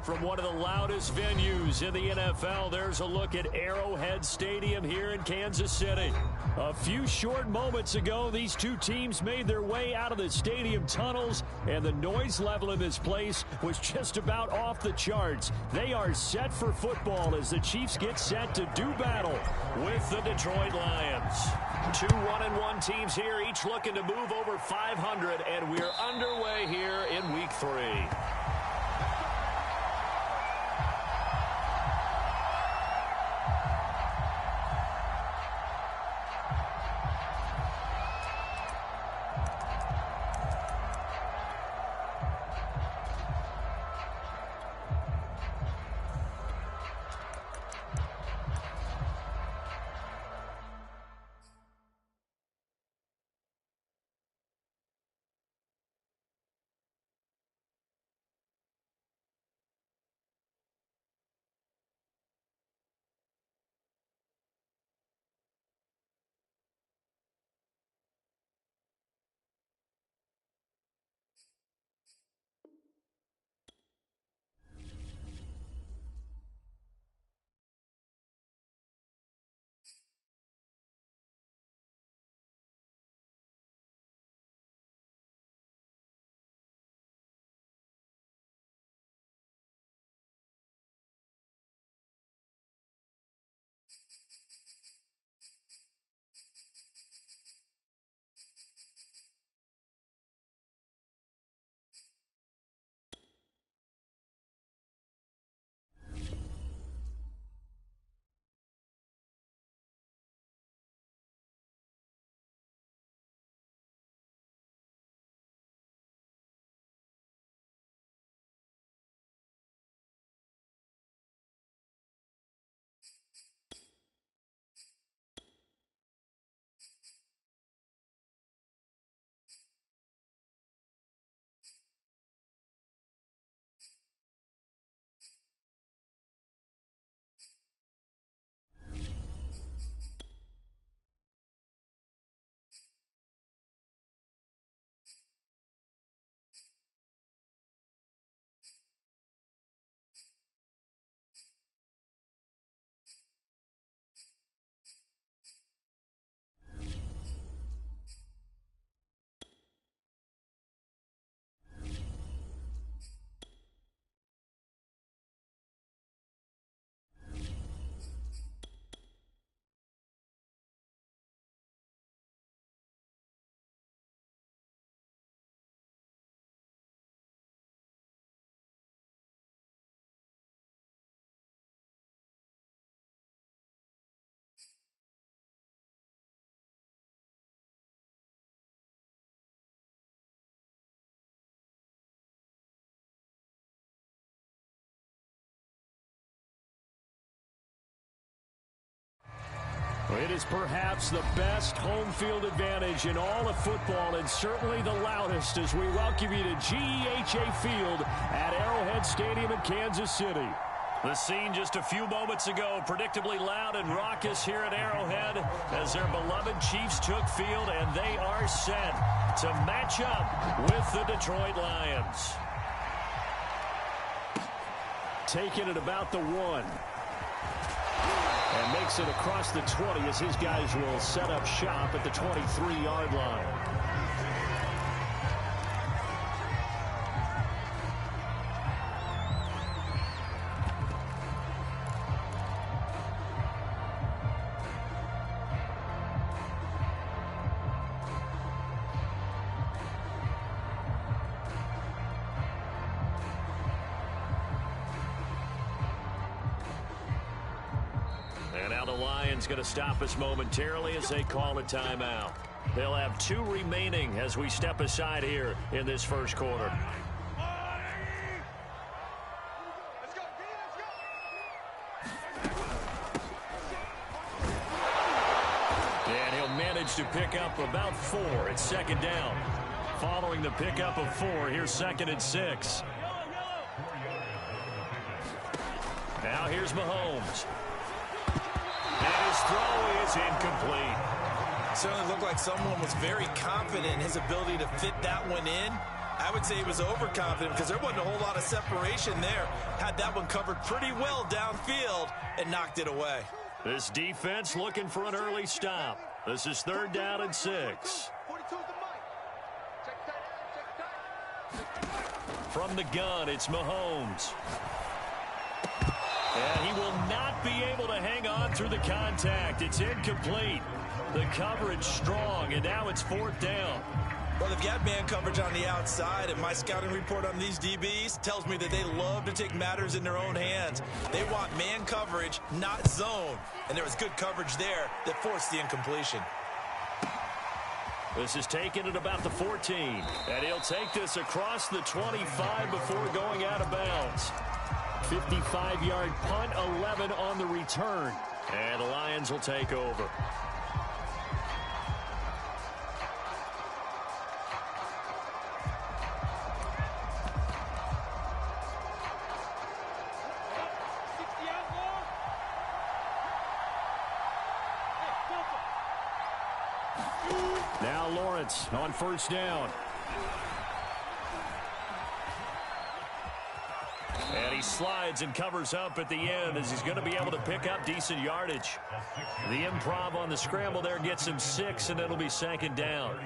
From one of the loudest venues in the NFL, there's a look at Arrowhead Stadium here in Kansas City. A few short moments ago, these two teams made their way out of the stadium tunnels, and the noise level in this place was just about off the charts. They are set for football as the Chiefs get set to do battle with the Detroit Lions. Two 1-1 teams here, each looking to move over 500, and we're underway here in Week 3. It is perhaps the best home field advantage in all of football, and certainly the loudest as we welcome you to GEHA Field at Arrowhead Stadium in Kansas City. The scene just a few moments ago, predictably loud and raucous here at Arrowhead as their beloved Chiefs took field, and they are set to match up with the Detroit Lions. Taking it about the 1. And makes it across the 20 as his guys will set up shop at the 23-yard line. Going to stop us momentarily as they call a timeout. They'll have 2 remaining as we step aside here in this first quarter. And he'll manage to pick up about 4 at second down. Following the pickup of 4, here's 2nd and 6. Now here's Mahomes. And his throw is incomplete. Certainly looked like someone was very confident in his ability to fit that one in. I would say he was overconfident because there wasn't a whole lot of separation there. Had that one covered pretty well downfield and knocked it away. This defense looking for an early stop. This is 3rd down and 6. From the gun, it's Mahomes. And he will not be able to hang on through the contact. It's incomplete. The coverage strong, and now it's 4th down. Well, they've got man coverage on the outside, and my scouting report on these DBs tells me that they love to take matters in their own hands. They want man coverage, not zone. And there was good coverage there that forced the incompletion. This is taken at about the 14. And he'll take this across the 25 before going out of bounds. 55-yard punt, 11 on the return. And the Lions will take over. Now Lawrence on 1st down. And he slides and covers up at the end as he's going to be able to pick up decent yardage. The improv on the scramble there gets him 6, and it'll be 2nd down.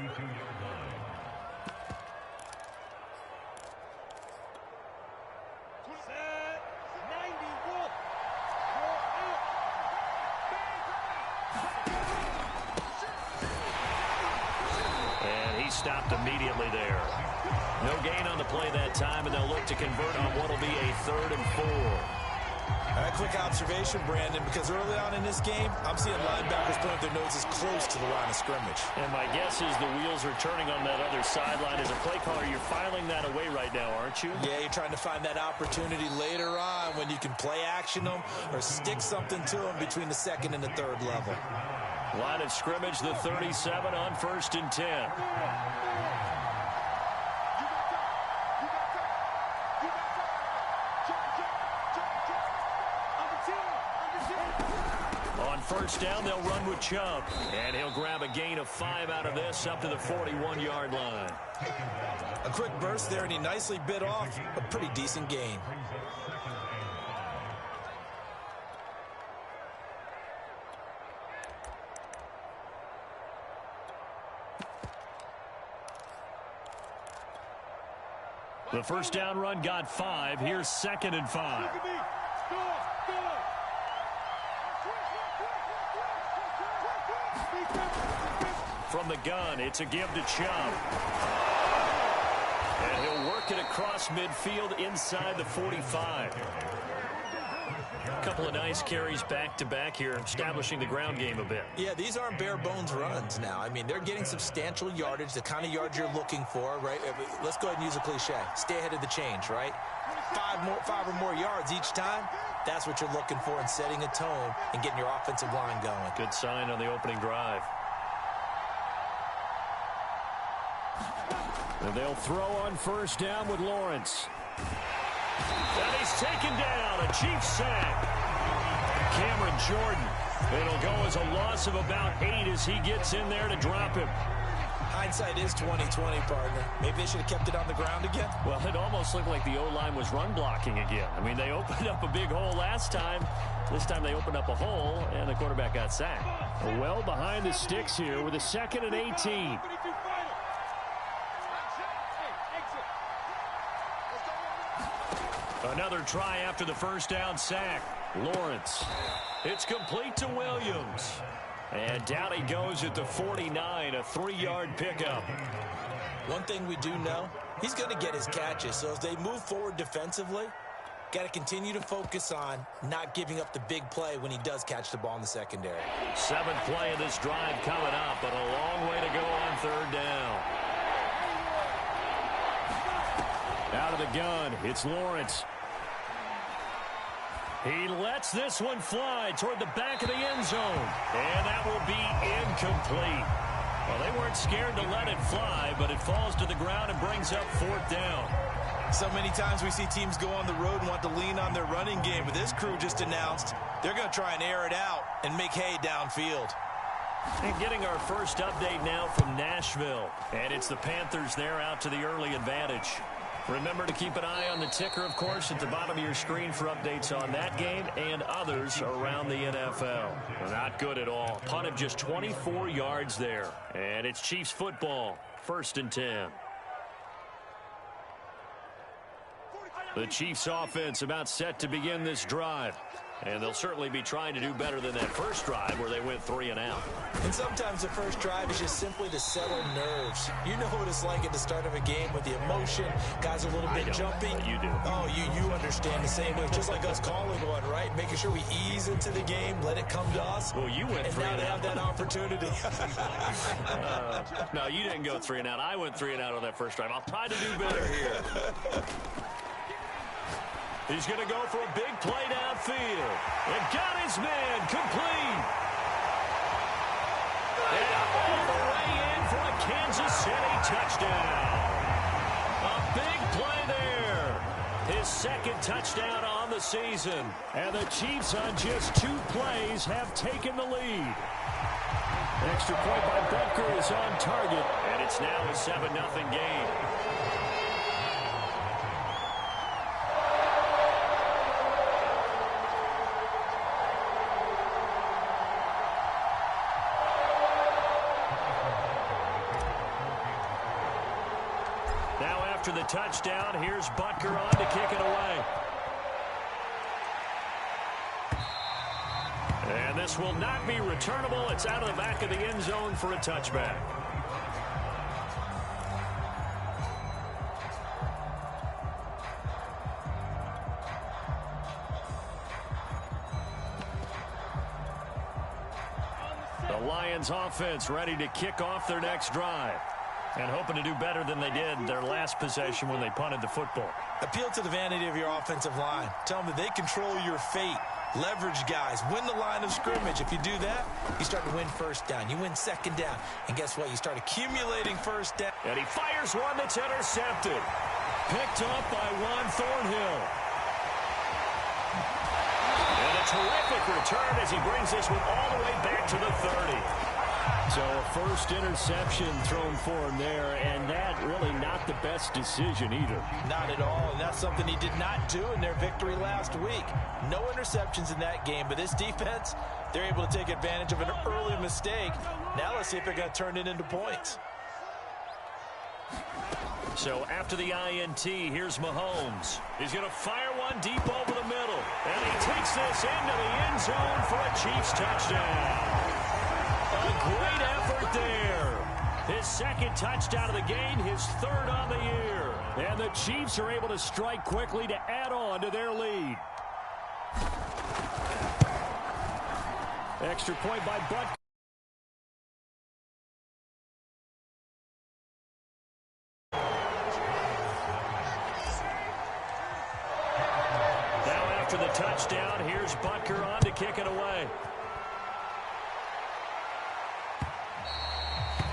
Stopped immediately there. No gain on the play that time, and they'll look to convert on what will be a 3rd and 4. A quick observation, Brandon, because early on in this game, I'm seeing linebackers putting their noses close to the line of scrimmage. And my guess is the wheels are turning on that other sideline. As a play caller, you're filing that away right now, aren't you? Yeah, you're trying to find that opportunity later on when you can play action them or stick something to them between the 2nd and the 3rd level. Line of scrimmage, the 37 on 1st and 10. On 1st down, they'll run with Chubb. And he'll grab a gain of 5 out of this up to the 41-yard line. A quick burst there, and he nicely bit off a pretty decent gain. The 1st down run got 5. Here's 2nd and 5. From the gun, it's a give to Chubb. And he'll work it across midfield inside the 45. A couple of nice carries back-to-back here, establishing the ground game a bit. Yeah, these aren't bare-bones runs now. I mean, they're getting substantial yardage, the kind of yards you're looking for, right? Let's go ahead and use a cliche. Stay ahead of the change, right? 5 or more yards each time, that's what you're looking for in setting a tone and getting your offensive line going. Good sign on the opening drive. And they'll throw on 1st down with Lawrence. And he's taken down, a Chiefs sack. Cameron Jordan. It'll go as a loss of about 8 as he gets in there to drop him. Hindsight is 20/20, partner. Maybe they should have kept it on the ground again. Well, it almost looked like the O-line was run blocking again. I mean, they opened up a big hole last time. This time they opened up a hole, and the quarterback got sacked. Well behind the sticks here with a 2nd and 18. Another try after the 1st down sack. Lawrence. It's complete to Williams. And down he goes at the 49, a 3-yard pickup. One thing we do know, he's going to get his catches. So as they move forward defensively, got to continue to focus on not giving up the big play when he does catch the ball in the secondary. 7th play of this drive coming up, but a long way to go on 3rd down. Out of the gun, it's Lawrence. He lets this one fly toward the back of the end zone. And that will be incomplete. Well, they weren't scared to let it fly, but it falls to the ground and brings up 4th down. So many times we see teams go on the road and want to lean on their running game, but this crew just announced they're going to try and air it out and make hay downfield. And getting our first update now from Nashville. And it's the Panthers there out to the early advantage. Remember to keep an eye on the ticker, of course, at the bottom of your screen for updates on that game and others around the NFL. Not good at all. Punt of just 24 yards there. And it's Chiefs football, 1st and 10. The Chiefs offense about set to begin this drive. And they'll certainly be trying to do better than that first drive where they went 3 and out. And sometimes the first drive is just simply to settle nerves. You know what it's like at the start of a game with the emotion. Guys are a little bit jumpy. You do. Oh, you understand the same way. Just like us calling one, right? Making sure we ease into the game, let it come to us. Well, you went 3 and out. And now they have that opportunity. No, you didn't go 3 and out. I went 3 and out on that first drive. I'll try to do better here. He's going to go for a big play downfield. And got his man complete. And all the way in for a Kansas City touchdown. A big play there. His 2nd touchdown on the season. And the Chiefs on just 2 plays have taken the lead. Extra point by Butker is on target. And it's now a 7-0 game. After the touchdown, here's Butker on to kick it away. And this will not be returnable. It's out of the back of the end zone for a touchback. The Lions offense ready to kick off their next drive. And hoping to do better than they did their last possession when they punted the football. Appeal to the vanity of your offensive line. Tell them that they control your fate. Leverage guys. Win the line of scrimmage. If you do that, you start to win 1st down. You win 2nd down. And guess what? You start accumulating 1st down. And he fires one that's intercepted. Picked up by Juan Thornhill. And a terrific return as he brings this one all the way back to the 30. So a first interception thrown for him there, and that really not the best decision either. Not at all, and that's something he did not do in their victory last week. No interceptions in that game, but this defense, they're able to take advantage of an early mistake. Now let's see if they're going to turn it into points. So after the INT, here's Mahomes. He's going to fire one deep over the middle, and he takes this into the end zone for a Chiefs touchdown. A great effort there. His 2nd touchdown of the game, his 3rd on the year. And the Chiefs are able to strike quickly to add on to their lead. Extra point by Butker. Now after the touchdown, here's Butker on to kick it away.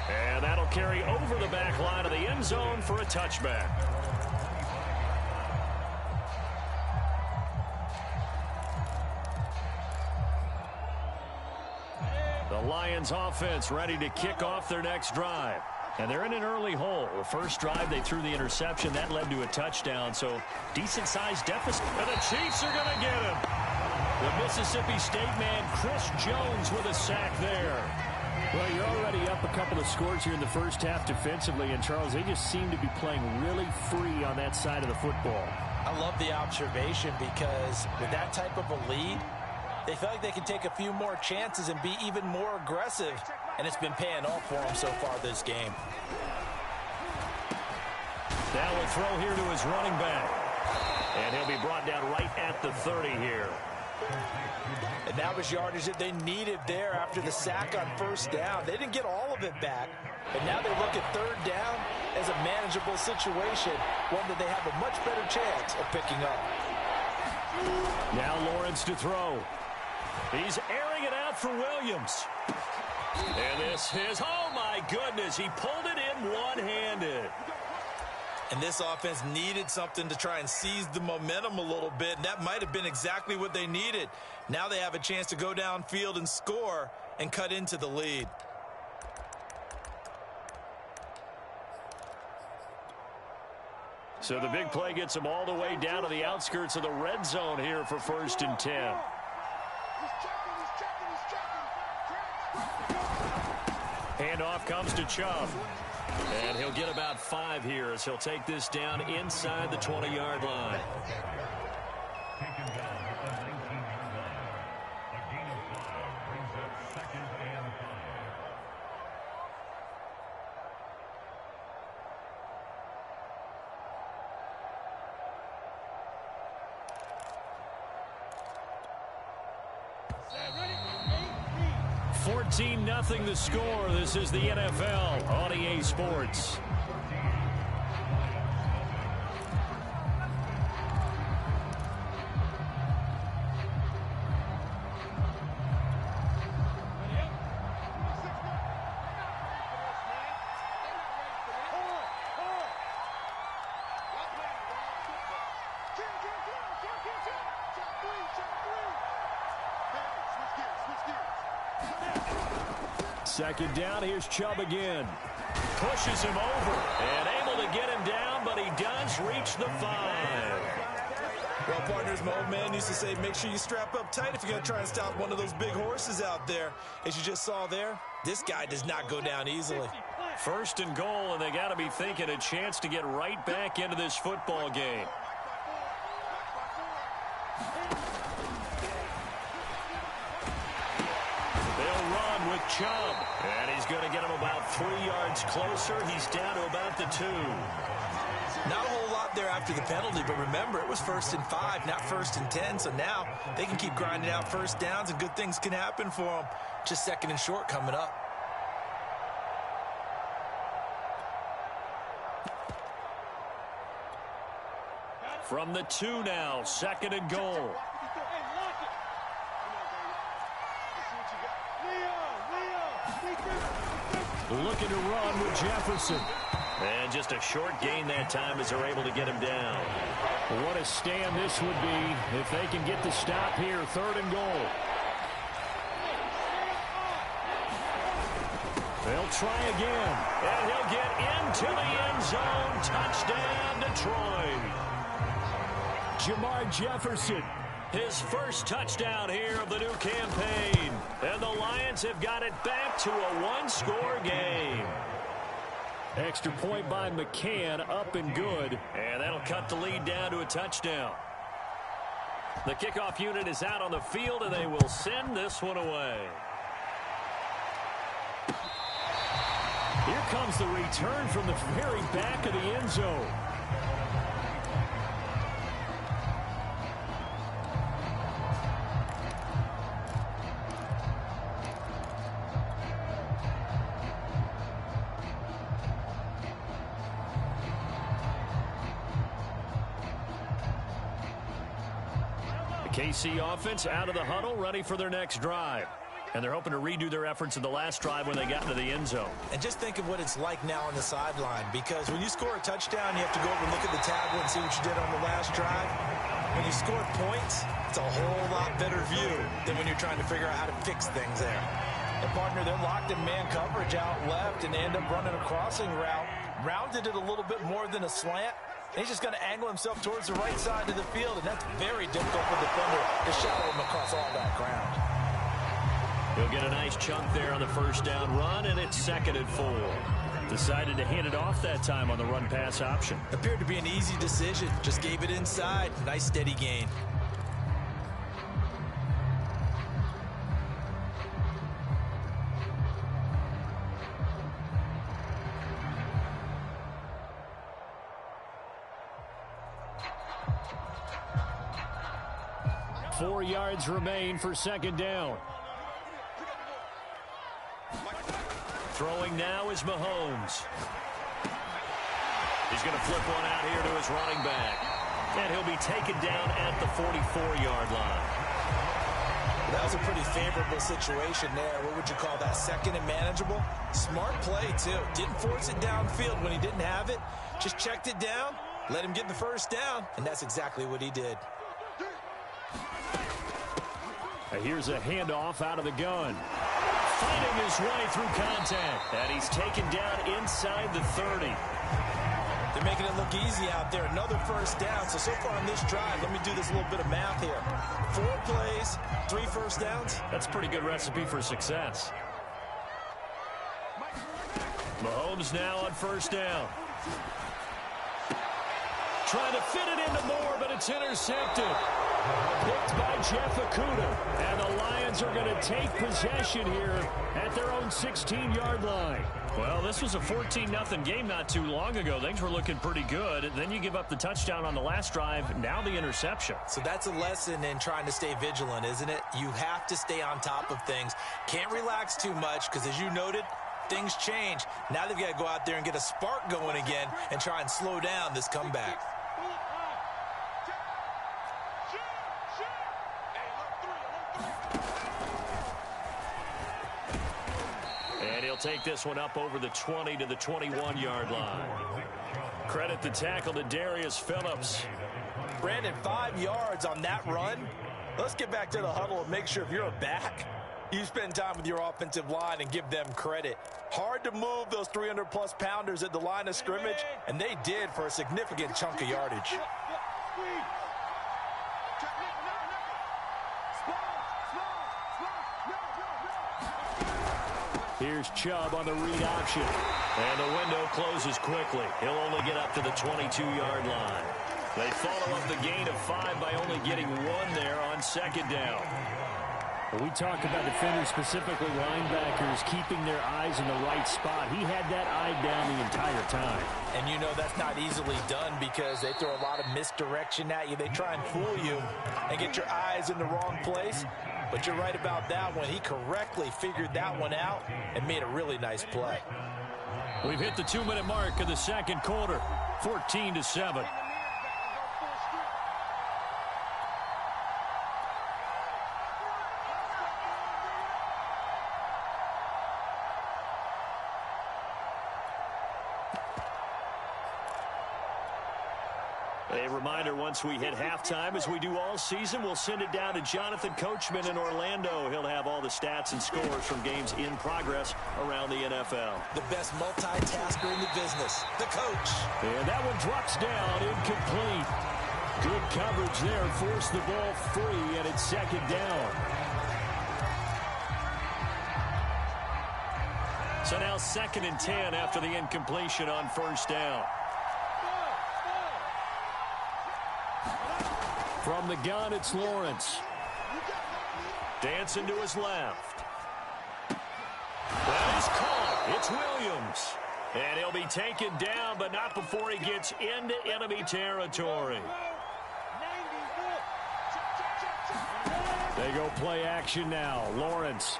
And that'll carry over the back line of the end zone for a touchback. The Lions offense ready to kick off their next drive. And they're in an early hole. The first drive, they threw the interception. That led to a touchdown, so decent-sized deficit. And the Chiefs are going to get him. The Mississippi State man, Chris Jones, with a sack there. Well, you're already up a couple of scores here in the first half defensively, and Charles, they just seem to be playing really free on that side of the football. I love the observation because with that type of a lead, they feel like they can take a few more chances and be even more aggressive, and it's been paying off for them so far this game. Now a throw here to his running back, and he'll be brought down right at the 30 here. And that was yardage that they needed there after the sack on 1st down. They didn't get all of it back, but now they look at 3rd down as a manageable situation, one that they have a much better chance of picking up. Now Lawrence to throw. He's airing it out for Williams. And this is, oh my goodness, he pulled it in one-handed. And this offense needed something to try and seize the momentum a little bit, and that might have been exactly what they needed. Now they have a chance to go downfield and score and cut into the lead. So the big play gets them all the way down to the outskirts of the red zone here for 1st and 10. Handoff comes to Chubb. And he'll get about 5 here as he'll take this down inside the 20-yard line. Nothing the score. This is the NFL on EA Sports. Second down, here's Chubb again. Pushes him over and able to get him down, but he does reach the 5. Well, partners, my old man used to say, make sure you strap up tight if you're going to try and stop one of those big horses out there. As you just saw there, this guy does not go down easily. 1st and goal, and they got to be thinking a chance to get right back into this football game. With Chubb, and he's going to get him about 3 yards closer. He's down to about the 2. Not a whole lot there after the penalty, but remember, it was 1st and 5, not 1st and 10, so now they can keep grinding out first downs, and good things can happen for them. Just 2nd and short coming up. From the 2 now, 2nd and goal. Looking to run with Jefferson. And just a short gain that time as they're able to get him down. What a stand this would be if they can get the stop here. 3rd and goal. They'll try again. And he'll get into the end zone. Touchdown, Detroit. Jamar Jefferson. His first touchdown here of the new campaign. And the Lions have got it back to a 1-score game. Extra point by McCann, up and good. And that'll cut the lead down to a touchdown. The kickoff unit is out on the field, and they will send this one away. Here comes the return from the very back of the end zone. KC offense out of the huddle, ready for their next drive. And they're hoping to redo their efforts in the last drive when they got into the end zone. And just think of what it's like now on the sideline, because when you score a touchdown, you have to go over and look at the tablet and see what you did on the last drive. When you score points, it's a whole lot better view than when you're trying to figure out how to fix things there. And partner, they're locked in man coverage out left, and they end up running a crossing route. Rounded it a little bit more than a slant. He's just going to angle himself towards the right side of the field, and that's very difficult for the defender to shadow him across all that ground. He'll get a nice chunk there on the first down run, and it's 2nd and 4. Decided to hand it off that time on the run-pass option. Appeared to be an easy decision. Just gave it inside. Nice steady gain. Four yards remain for 2nd down. Throwing now is Mahomes. He's going to flip one out here to his running back. And he'll be taken down at the 44-yard line. That was a pretty favorable situation there. What would you call that? Second and manageable? Smart play, too. Didn't force it downfield when he didn't have it. Just checked it down, let him get the first down, and that's exactly what he did. Here's a handoff out of the gun. Fighting his way through contact. And he's taken down inside the 30. They're making it look easy out there. Another first down. So far on this drive, let me do this little bit of math here. 4 plays, 3 first downs. That's a pretty good recipe for success. Mahomes now on first down. Trying to fit it into Moore, but it's intercepted. Picked by Jeff Okudah. And the Lions are going to take possession here at their own 16-yard line. Well, this was a 14-0 game not too long ago. Things were looking pretty good. Then you give up the touchdown on the last drive. Now the interception. So that's a lesson in trying to stay vigilant, isn't it? You have to stay on top of things. Can't relax too much because, as you noted, things change. Now they've got to go out there and get a spark going again and try and slow down this comeback. And he'll take this one up over the 20 to the 21-yard line. Credit the tackle to Darius Phillips. Brandon, 5 yards on that run. Let's get back to the huddle and make sure if you're a back, you spend time with your offensive line and give them credit. Hard to move those 300-plus pounders at the line of scrimmage, and they did for a significant chunk of yardage. Here's Chubb on the read option. And the window closes quickly. He'll only get up to the 22-yard line. They follow up the gain of 5 by only getting 1 there on second down. When we talk about defenders, specifically linebackers, keeping their eyes in the right spot, he had that eye down the entire time. And you know that's not easily done because they throw a lot of misdirection at you. They try and fool you and get your eyes in the wrong place. But you're right about that one. He correctly figured that one out and made a really nice play. We've hit the 2-minute mark of the second quarter, 14-7. A reminder, once we hit halftime, as we do all season, we'll send it down to Jonathan Coachman in Orlando. He'll have all the stats and scores from games in progress around the NFL. The best multitasker in the business, the coach. And that one drops down, incomplete. Good coverage there, forced the ball free, and it's second down. So now 2nd and 10 after the incompletion on first down. From the gun, it's Lawrence. Dancing to his left. That is caught. It's Williams. And he'll be taken down, but not before he gets into enemy territory. They go play action now. Lawrence.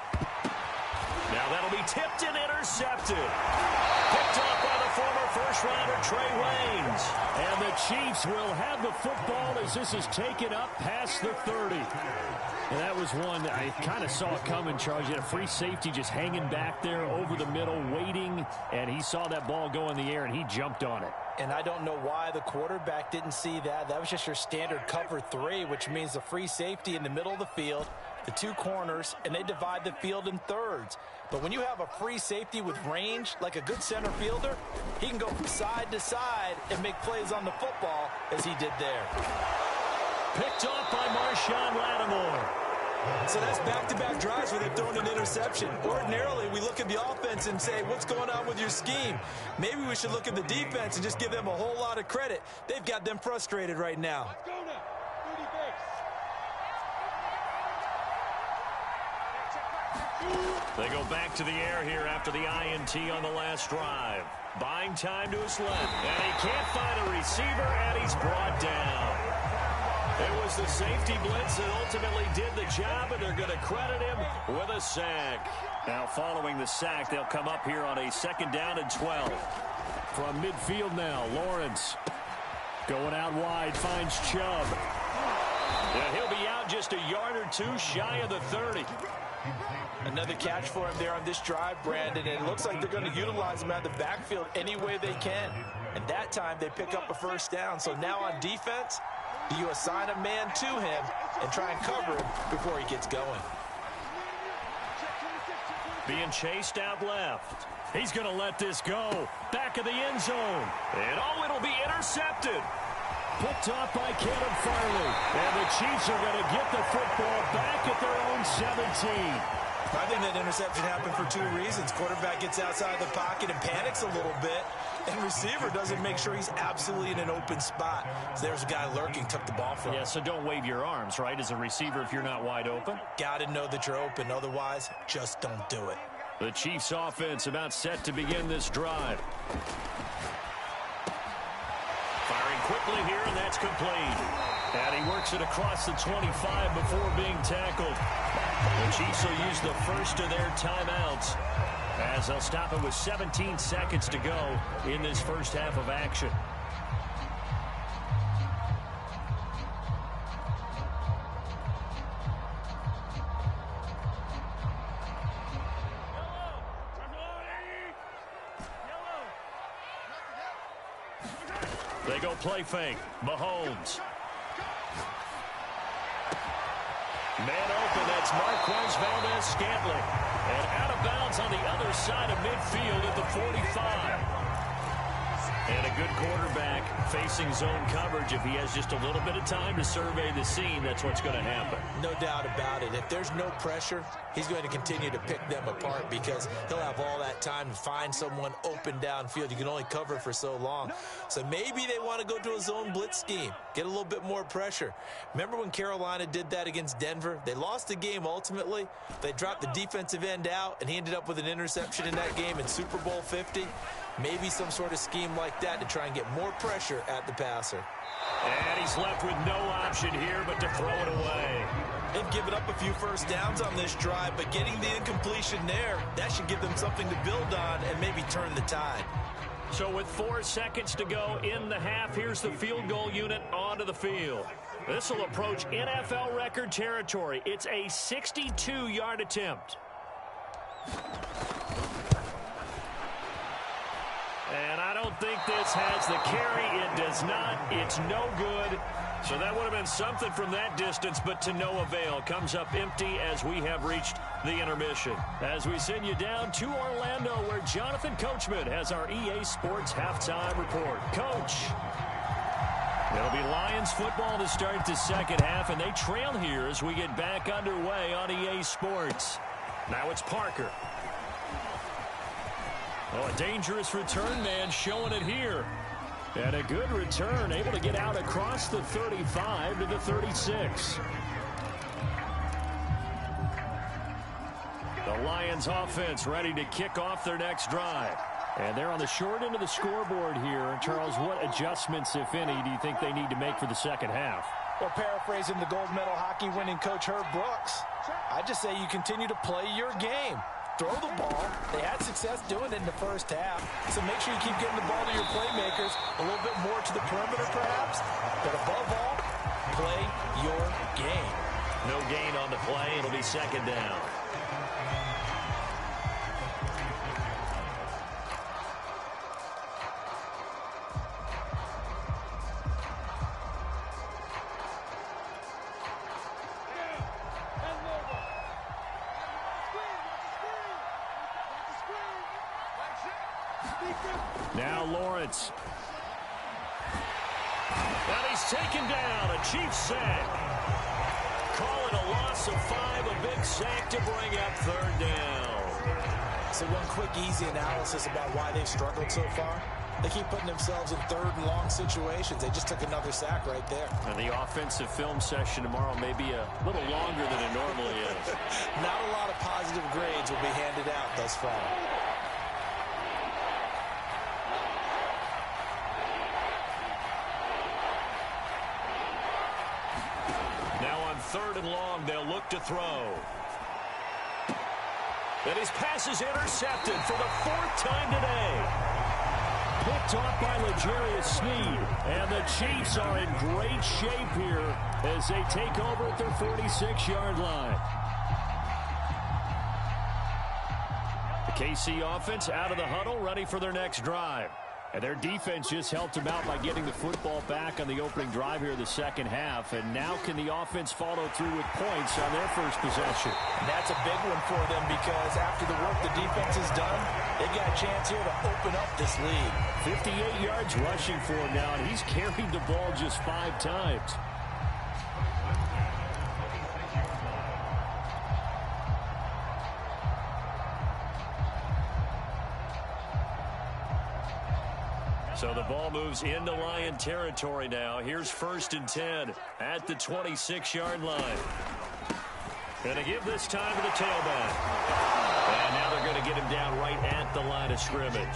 Now that'll be tipped and intercepted. Picked up by the former first-rounder Trey Waynes. And the Chiefs will have the football as this is taken up past the 30. And that was one I kind of saw coming, Charles. You had a free safety just hanging back there over the middle, waiting, and he saw that ball go in the air, and he jumped on it. And I don't know why the quarterback didn't see that. That was just your standard cover 3, which means the free safety in the middle of the field, the 2 corners, and they divide the field in thirds. But when you have a free safety with range, like a good center fielder, he can go from side to side and make plays on the football as he did there. Picked off by Marshawn Lattimore. So that's back-to-back drives where they've thrown an interception. Ordinarily, we look at the offense and say, what's going on with your scheme? Maybe we should look at the defense and just give them a whole lot of credit. They've got them frustrated right now. They go back to the air here after the INT on the last drive. Buying time to his left. And he can't find a receiver, and he's brought down. It was the safety blitz that ultimately did the job, and they're going to credit him with a sack. Now, following the sack, they'll come up here on a 2nd down and 12. From midfield now, Lawrence going out wide, finds Chubb. Yeah, he'll be out just a yard or two shy of the 30. Another catch for him there on this drive, Brandon, and it looks like they're going to utilize him out of the backfield any way they can. And that time they pick up a first down. So now on defense, you assign a man to him and try and cover him before he gets going. Being chased out left. He's going to let this go. Back of the end zone. And it'll be intercepted. Picked off by Caleb Farley. And the Chiefs are going to get the football back at their own 17. I think that interception happened for two reasons. Quarterback gets outside the pocket and panics a little bit, and receiver doesn't make sure he's absolutely in an open spot. So there's a guy lurking, took the ball from him. Yeah, so don't wave your arms, right, as a receiver if you're not wide open. Got to know that you're open. Otherwise, just don't do it. The Chiefs offense about set to begin this drive. Firing quickly here, and that's complete. And he works it across the 25 before being tackled. The Chiefs will use the first of their timeouts as they'll stop it with 17 seconds to go in this first half of action. They go play fake. Mahomes. Man open, that's Marquez Valdez-Scantling. And out of bounds on the other side of midfield at the 45. And a good quarterback facing zone coverage. If he has just a little bit of time to survey the scene, that's what's going to happen. No doubt about it. If there's no pressure, he's going to continue to pick them apart because he'll have all that time to find someone open downfield. You can only cover for so long. So maybe they want to go to a zone blitz scheme, get a little bit more pressure. Remember when Carolina did that against Denver? They lost the game ultimately. They dropped the defensive end out, and he ended up with an interception in that game in Super Bowl 50. Maybe some sort of scheme like that to try and get more pressure at the passer. And he's left with no option here but to throw it away. They've given up a few first downs on this drive, but getting the incompletion there, that should give them something to build on and maybe turn the tide. So with 4 seconds to go in the half, here's the field goal unit onto the field. This will approach NFL record territory. It's a 62-yard attempt. And I don't think this has the carry. It does not. It's no good. So that would have been something from that distance, but to no avail. Comes up empty as we have reached the intermission. As we send you down to Orlando, where Jonathan Coachman has our EA Sports halftime report. Coach. It'll be Lions football to start the second half, and they trail here as we get back underway on EA Sports. Now it's Parker. Oh, a dangerous return man showing it here. And a good return, able to get out across the 35 to the 36. The Lions offense ready to kick off their next drive. And they're on the short end of the scoreboard here. Charles, what adjustments, if any, do you think they need to make for the second half? Well, paraphrasing the gold medal hockey winning coach Herb Brooks, I just say you continue to play your game. Throw the ball. They had success doing it in the first half. So make sure you keep getting the ball to your playmakers, a little bit more to the perimeter perhaps. But above all, play your game. No gain on the play. It'll be second down. Now Lawrence. And he's taken down. A Chiefs sack. Call it a loss of 5. A big sack to bring up third down. So one quick, easy analysis about why they've struggled so far. They keep putting themselves in third and long situations. They just took another sack right there. And the offensive film session tomorrow may be a little longer than it normally is. Not a lot of positive grades will be handed out thus far. Third and long, they'll look to throw. And his pass is intercepted for the 4th time today. picked off by L'Jarius Sneed. And the Chiefs are in great shape here as they take over at their 46-yard line. The KC offense out of the huddle, ready for their next drive. And their defense just helped them out by getting the football back on the opening drive here in the second half. And now can the offense follow through with points on their first possession? And that's a big one for them because after the work the defense has done, they've got a chance here to open up this lead. 58 yards rushing for him now, and he's carried the ball just 5 times. So the ball moves into Lion territory now. Here's 1st and 10 at the 26-yard line. Going to give this time to the tailback. And now they're going to get him down right at the line of scrimmage.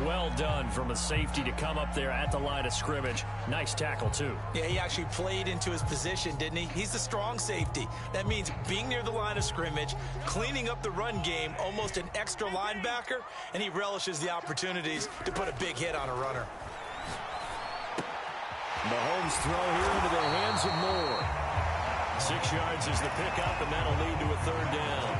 Well done from a safety to come up there at the line of scrimmage. Nice tackle, too. Yeah, he actually played into his position, didn't he? He's the strong safety. That means being near the line of scrimmage, cleaning up the run game, almost an extra linebacker, and he relishes the opportunities to put a big hit on a runner. Mahomes throw here into the hands of Moore. 6 yards is the pickup, and that'll lead to a 3rd down.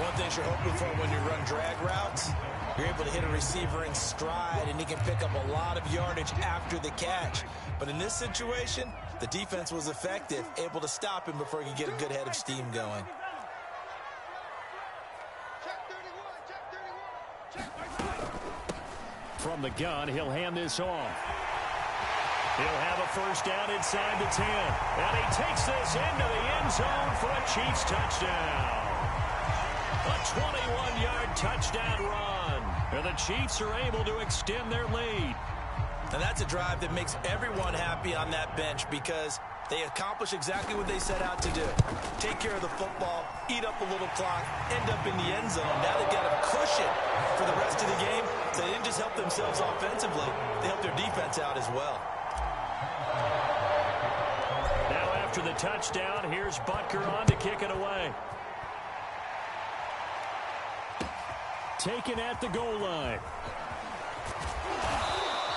One thing you're hoping for when you run drag routes, you're able to hit a receiver in stride, and he can pick up a lot of yardage after the catch. But in this situation, the defense was effective, able to stop him before he could get a good head of steam going. From the gun, he'll hand this off. He'll have a 1st down inside the 10. And he takes this into the end zone for a Chiefs touchdown. A 21-yard touchdown run. And the Chiefs are able to extend their lead. And that's a drive that makes everyone happy on that bench because they accomplish exactly what they set out to do. Take care of the football, eat up a little clock, end up in the end zone. Now they've got a cushion for the rest of the game. So they didn't just help themselves offensively, they helped their defense out as well. Now after the touchdown, here's Butker on to kick it away. Taken at the goal line.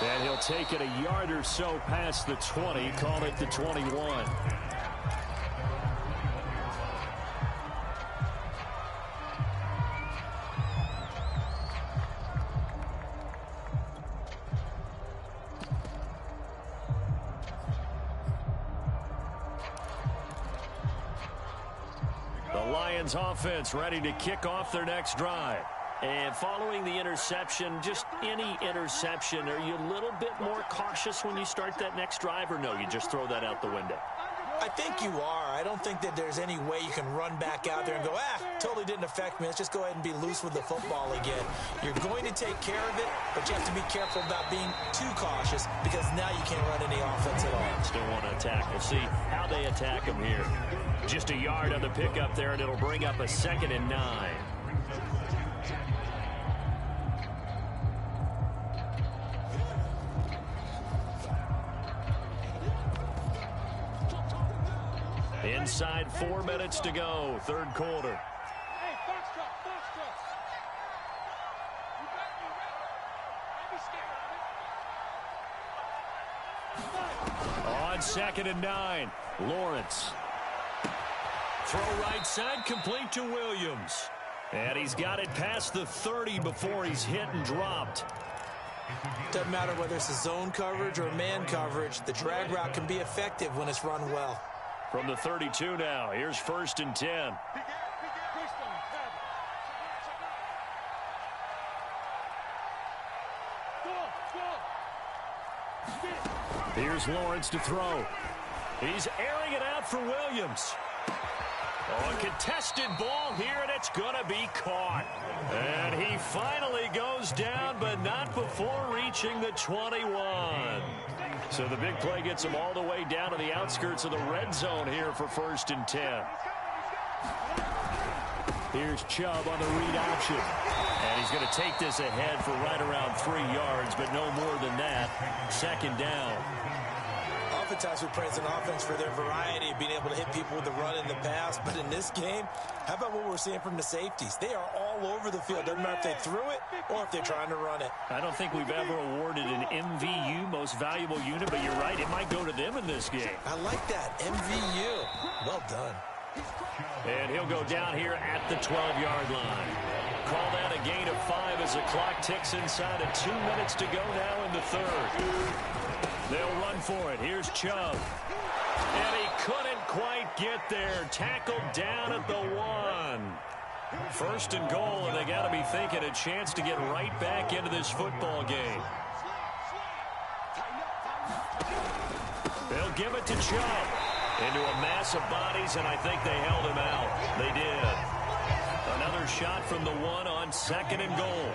And he'll take it a yard or so past the 20, call it the 21. The Lions offense ready to kick off their next drive. And following the interception, just any interception, are you a little bit more cautious when you start that next drive, or no, you just throw that out the window? I think you are. I don't think that there's any way you can run back out there and go, totally didn't affect me. Let's just go ahead and be loose with the football again. You're going to take care of it, but you have to be careful about being too cautious because now you can't run any offense at all. Still want to attack. We'll see how they attack him here. Just a yard on the pickup there, and it'll bring up a 2nd and 9. Inside 4 minutes to go, 3rd quarter. On 2nd and 9, Lawrence. Throw right side, complete to Williams. And he's got it past the 30 before he's hit and dropped. Doesn't matter whether it's a zone coverage or man coverage, the drag route can be effective when it's run well. From the 32 now, here's 1st and 10. Here's Lawrence to throw. He's airing it out for Williams. Oh, a contested ball here, and it's going to be caught. And he finally goes down, but not before reaching the 21. So the big play gets him all the way down to the outskirts of the red zone here for 1st and 10. Here's Chubb on the read option. And he's going to take this ahead for right around 3 yards, but no more than that. 2nd down. Oftentimes we praise an offense for their variety of being able to hit people with the run in the pass. But in this game, how about what we're seeing from the safeties? They are all over the field. Doesn't matter if they threw it or if they're trying to run it. I don't think we've ever awarded an MVU, most valuable unit, but you're right, it might go to them in this game. I like that, MVU. Well done. And he'll go down here at the 12-yard line. Call that a gain of 5 as the clock ticks inside of 2 minutes to go now in the third. They'll run for it. Here's Chubb. And he couldn't quite get there. Tackled down at the 1. First and goal, and they got to be thinking a chance to get right back into this football game. They'll give it to Chubb. Into a mass of bodies, and I think they held him out. They did. Another shot from the 1 on 2nd and goal.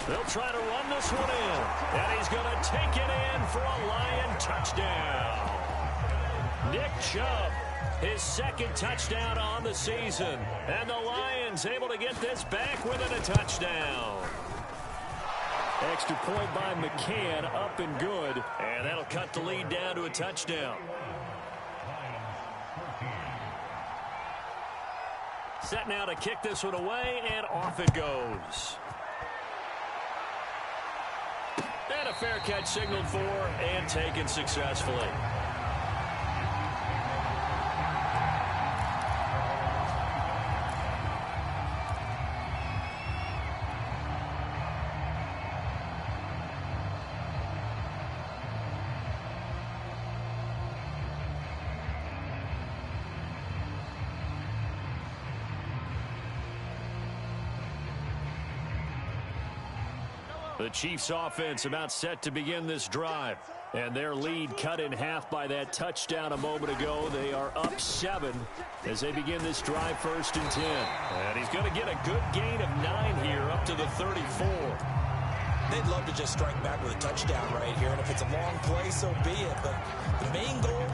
They'll try to run this one in. And he's going to take it in for a Lion touchdown. Nick Chubb, his 2nd touchdown on the season. And the Lions able to get this back within a touchdown. Extra point by McCann, up and good. And that'll cut the lead down to a touchdown. Set now to kick this one away, and off it goes. And a fair catch signaled for and taken successfully. The Chiefs offense about set to begin this drive. And their lead cut in half by that touchdown a moment ago. They are up 7 as they begin this drive 1st and 10. And he's going to get a good gain of 9 here up to the 34. They'd love to just strike back with a touchdown right here. And if it's a long play, so be it. But the main goal,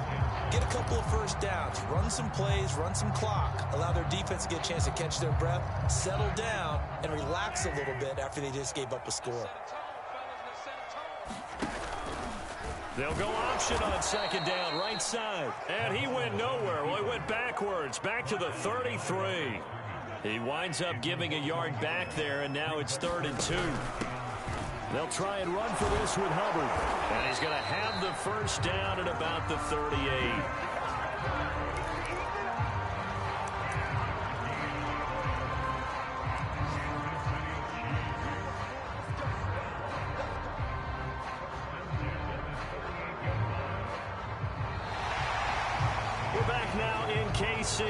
get a couple of first downs, run some plays, run some clock, allow their defense to get a chance to catch their breath, settle down, and relax a little bit after they just gave up a score. They'll go option on 2nd down, right side. And he went nowhere. Well, he went backwards, back to the 33. He winds up giving a yard back there, and now it's 3rd and 2. They'll try and run for this with Hubbard. And he's going to have the first down at about the 38. We're back now in KC.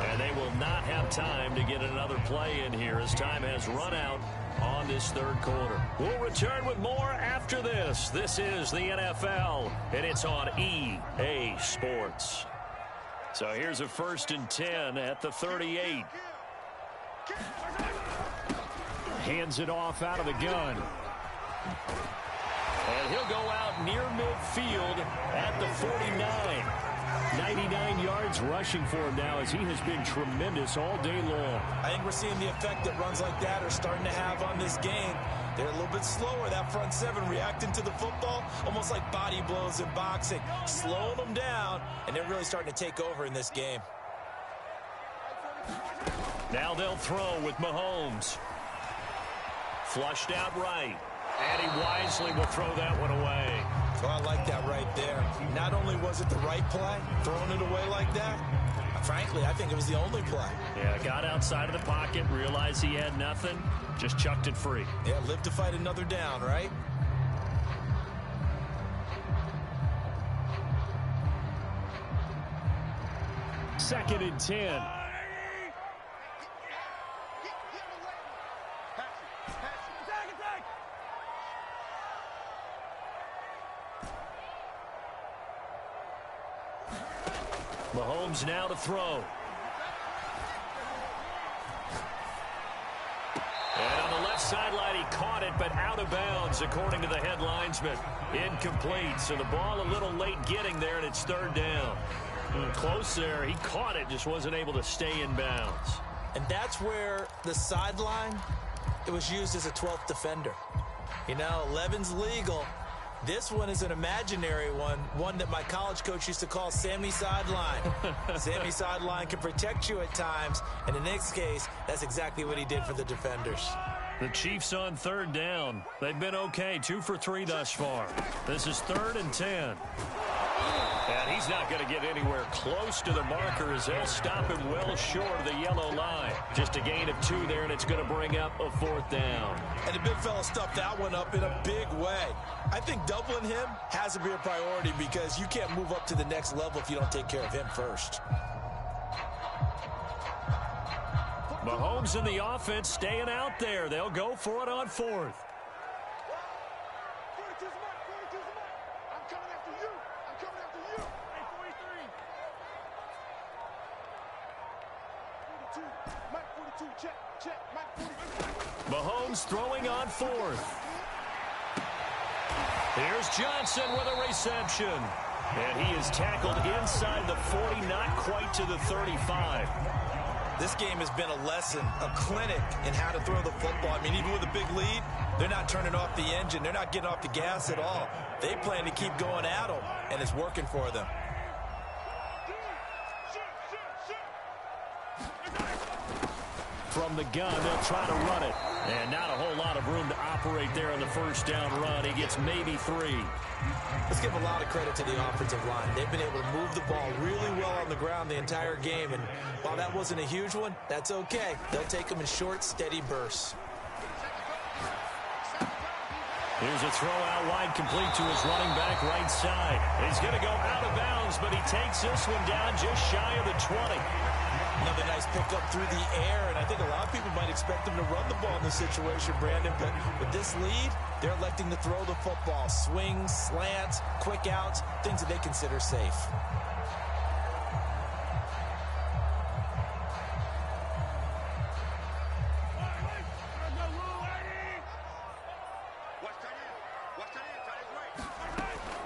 And they will not have time to get another play in here as time has run out on this 3rd quarter. We'll return with more after this. This is the NFL, and it's on EA Sports. So here's a 1st and 10 at the 38. Hands it off out of the gun. And he'll go out near midfield at the 49. 99 yards rushing for him now as he has been tremendous all day long. I think we're seeing the effect that runs like that are starting to have on this game. They're a little bit slower, that front 7, reacting to the football, almost like body blows in boxing, slowing them down, and they're really starting to take over in this game. Now they'll throw with Mahomes. Flushed out right. And he wisely will throw that one away. So I like that right there. Not only was it the right play, throwing it away like that, frankly, I think it was the only play. Yeah, got outside of the pocket, realized he had nothing, just chucked it free. Yeah, live to fight another down, right? Second and 10. Mahomes now to throw. And on the left sideline, he caught it, but out of bounds, according to the head linesman. Incomplete, so the ball a little late getting there, and it's 3rd down. Close there. He caught it, just wasn't able to stay in bounds. And that's where the sideline it was used as a 12th defender. You know, 11's legal. This one is an imaginary one that my college coach used to call Sammy Sideline. Sammy Sideline can protect you at times, and in this case, that's exactly what he did for the defenders. The Chiefs on third down. They've been okay, 2 for 3 thus far. This is 3rd and 10. And he's not going to get anywhere close to the marker as they'll stop him well short of the yellow line. Just a gain of 2 there, and it's going to bring up a 4th down. And the big fella stuffed that one up in a big way. I think doubling him has to be a priority because you can't move up to the next level if you don't take care of him first. Mahomes and the offense staying out there. They'll go for it on 4th. Mahomes throwing on 4th. Here's Johnson with a reception. And he is tackled inside the 40, not quite to the 35. This game has been a lesson, a clinic in how to throw the football. I mean, even with a big lead, they're not turning off the engine. They're not getting off the gas at all. They plan to keep going at them, and it's working for them. From the gun, they'll try to run it. And not a whole lot of room to operate there on the first down run. He gets maybe 3. Let's give a lot of credit to the offensive line. They've been able to move the ball really well on the ground the entire game. And while that wasn't a huge one, that's okay. They'll take them in short, steady bursts. Here's a throw out wide, complete to his running back right side. He's going to go out of bounds, but he takes this one down just shy of the 20. Another nice pickup through the air, and I think a lot of people might expect them to run the ball in this situation, Brandon, but with this lead, they're electing to throw the football. Swings, slants, quick outs, things that they consider safe.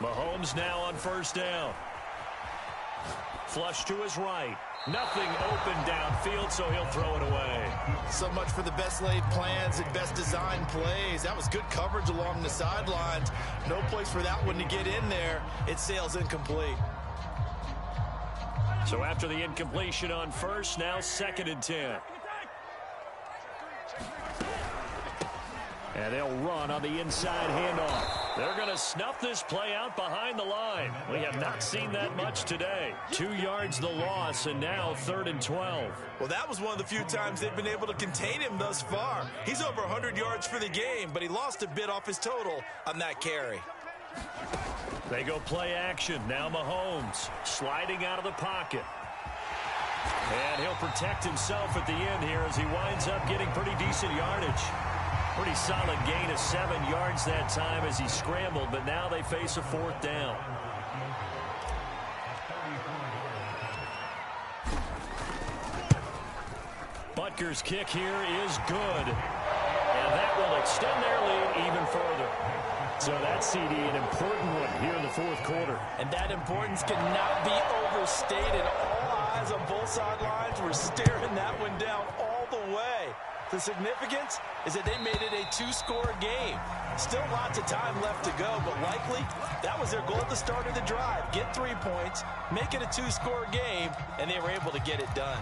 Mahomes now on first down. Flush to his right. Nothing open downfield, so he'll throw it away. So much for the best laid plans and best designed plays. That was good coverage along the sidelines. No place for that one to get in there. It sails incomplete. So after the incompletion on first, now 2nd and 10. And they'll run on the inside handoff. They're going to snuff this play out behind the line. We have not seen that much today. 2 yards the loss, and now 3rd and 12. Well, that was one of the few times they've been able to contain him thus far. He's over 100 yards for the game, but he lost a bit off his total on that carry. They go play action. Now Mahomes sliding out of the pocket. And he'll protect himself at the end here as he winds up getting pretty decent yardage. Pretty solid gain of 7 yards that time as he scrambled, but now they face a 4th down. Butker's kick here is good. And that will extend their lead even further. So that's, CD, an important one here in the 4th quarter. And that importance cannot be overstated. All eyes on both sidelines were staring that one down all the way. The significance is that they made it a 2-score game. Still lots of time left to go, but likely that was their goal at the start of the drive. Get 3 points, make it a 2-score game, and they were able to get it done.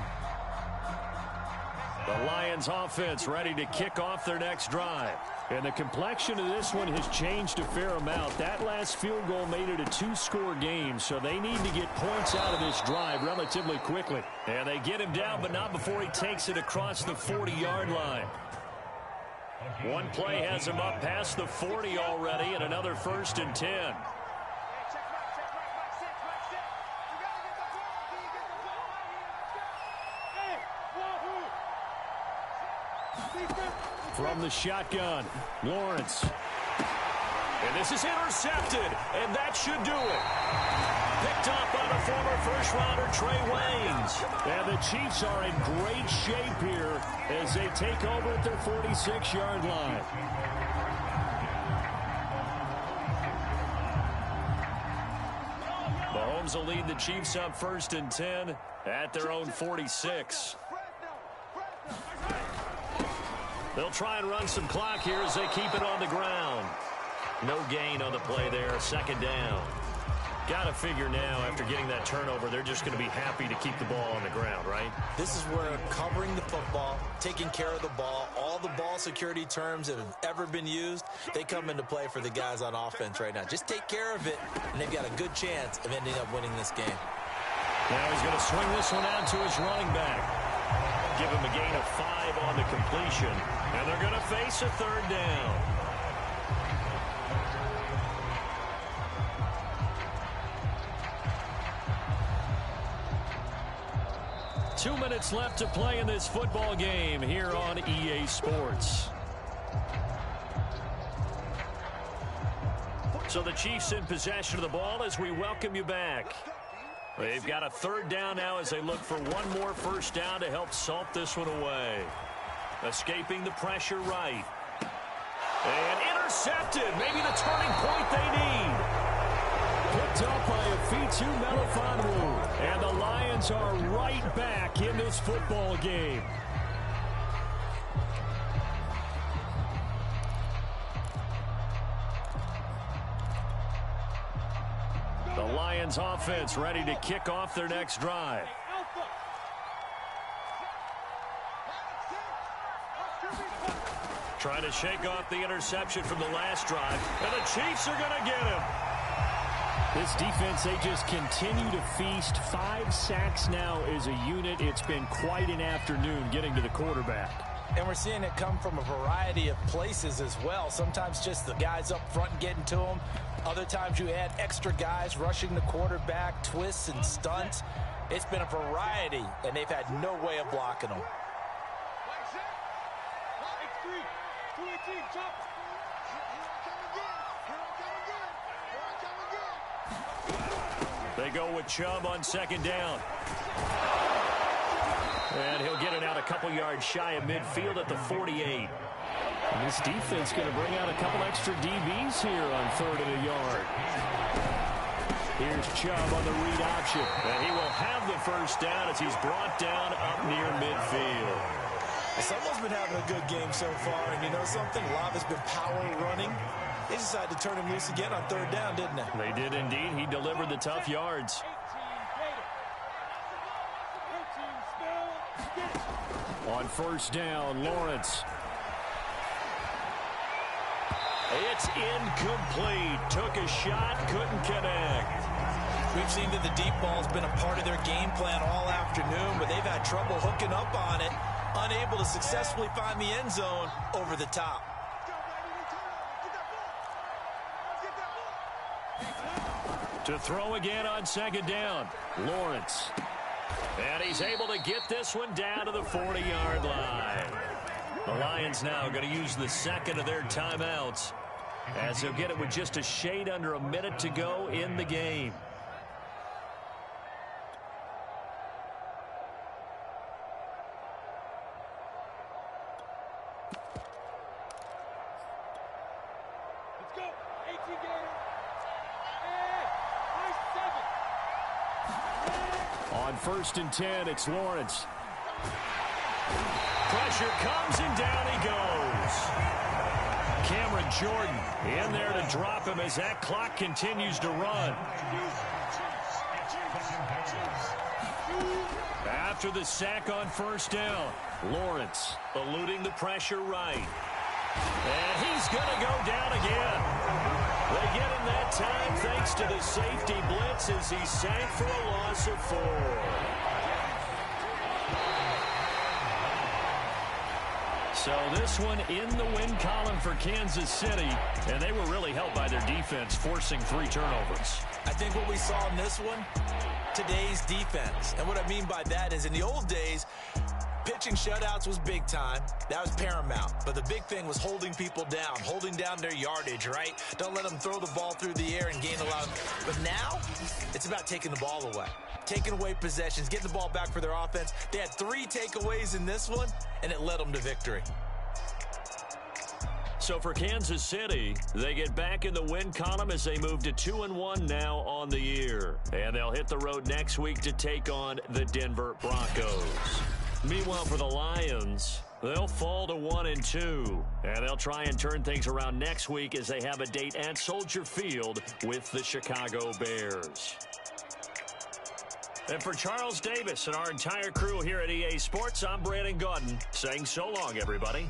The Lions offense ready to kick off their next drive. And the complexion of this one has changed a fair amount. That last field goal made it a 2-score game, so they need to get points out of this drive relatively quickly. And they get him down, but not before he takes it across the 40-yard line. One play has him up past the 40 already, and another 1st and 10. From the shotgun, Lawrence. And this is intercepted, and that should do it. Picked up by the former first-rounder Trey Waynes. And the Chiefs are in great shape here as they take over at their 46-yard line. Mahomes will lead the Chiefs up 1st and 10 at their own 46. They'll try and run some clock here as they keep it on the ground. No gain on the play there, second down. Got to figure now, after getting that turnover, they're just going to be happy to keep the ball on the ground, right? This is where covering the football, taking care of the ball, all the ball security terms that have ever been used, they come into play for the guys on offense right now. Just take care of it, and they've got a good chance of ending up winning this game. Now he's going to swing this one out to his running back. Give him a gain of 5 on the completion, and they're going to face a third down. Two minutes left to play in this football game here on EA Sports. So the Chiefs in possession of the ball as we welcome you back. They've got a third down now as they look for one more first down to help salt this one away. Escaping the pressure right. And intercepted. Maybe the turning point they need. Picked up by Afitu Melifonwu. And the Lions are right back in this football game. The Lions offense ready to kick off their next drive. Trying to shake off the interception from the last drive. And the Chiefs are going to get him. This defense, they just continue to feast. 5 sacks now as a unit. It's been quite an afternoon getting to the quarterback. And we're seeing it come from a variety of places as well. Sometimes just the guys up front getting to them. Other times you add extra guys rushing the quarterback, twists and stunts. It's been a variety, and they've had no way of blocking them. They go with Chubb on second down. And he'll get it out a couple yards shy of midfield at the 48. And this defense going to bring out a couple extra DBs here on 3rd and a yard. Here's Chubb on the read option. And he will have the first down as he's brought down up near midfield. Someone's been having a good game so far, and you know something? A lot has been power running. They decided to turn him loose again on 3rd down, didn't they? They did indeed. He delivered the tough yards. On first down, Lawrence. It's incomplete. Took a shot, couldn't connect. We've seen that the deep ball's been a part of their game plan all afternoon, but they've had trouble hooking up on it, unable to successfully find the end zone over the top. To throw again on second down, Lawrence. And he's able to get this one down to the 40-yard line. The Lions now going to use the second of their timeouts as they'll get it with just a shade under a minute to go in the game. Let's go. 18 Gator. On 1st and 10, it's Lawrence. Pressure comes and down he goes. Cameron Jordan in there to drop him as that clock continues to run. After the sack on first down, Lawrence eluding the pressure right. And he's going to go down again. They get him that time thanks to the safety blitz as he sank for a loss of 4. So this one in the win column for Kansas City, and they were really helped by their defense, forcing 3 turnovers. I think what we saw in this one, today's defense. And what I mean by that is in the old days, pitching shutouts was big time. That was paramount. But the big thing was holding people down, holding down their yardage, right? Don't let them throw the ball through the air and gain a lot. But now, it's about taking the ball away. Taking away possessions, getting the ball back for their offense. They had 3 takeaways in this one, and it led them to victory. So for Kansas City, they get back in the win column as they move to 2-1 now on the year. And they'll hit the road next week to take on the Denver Broncos. Meanwhile, for the Lions, They'll fall to 1-2, and they'll try and turn things around next week as they have a date at Soldier Field with the Chicago Bears. And for Charles Davis and our entire crew here at EA Sports, I'm Brandon Gaudin saying so long, everybody.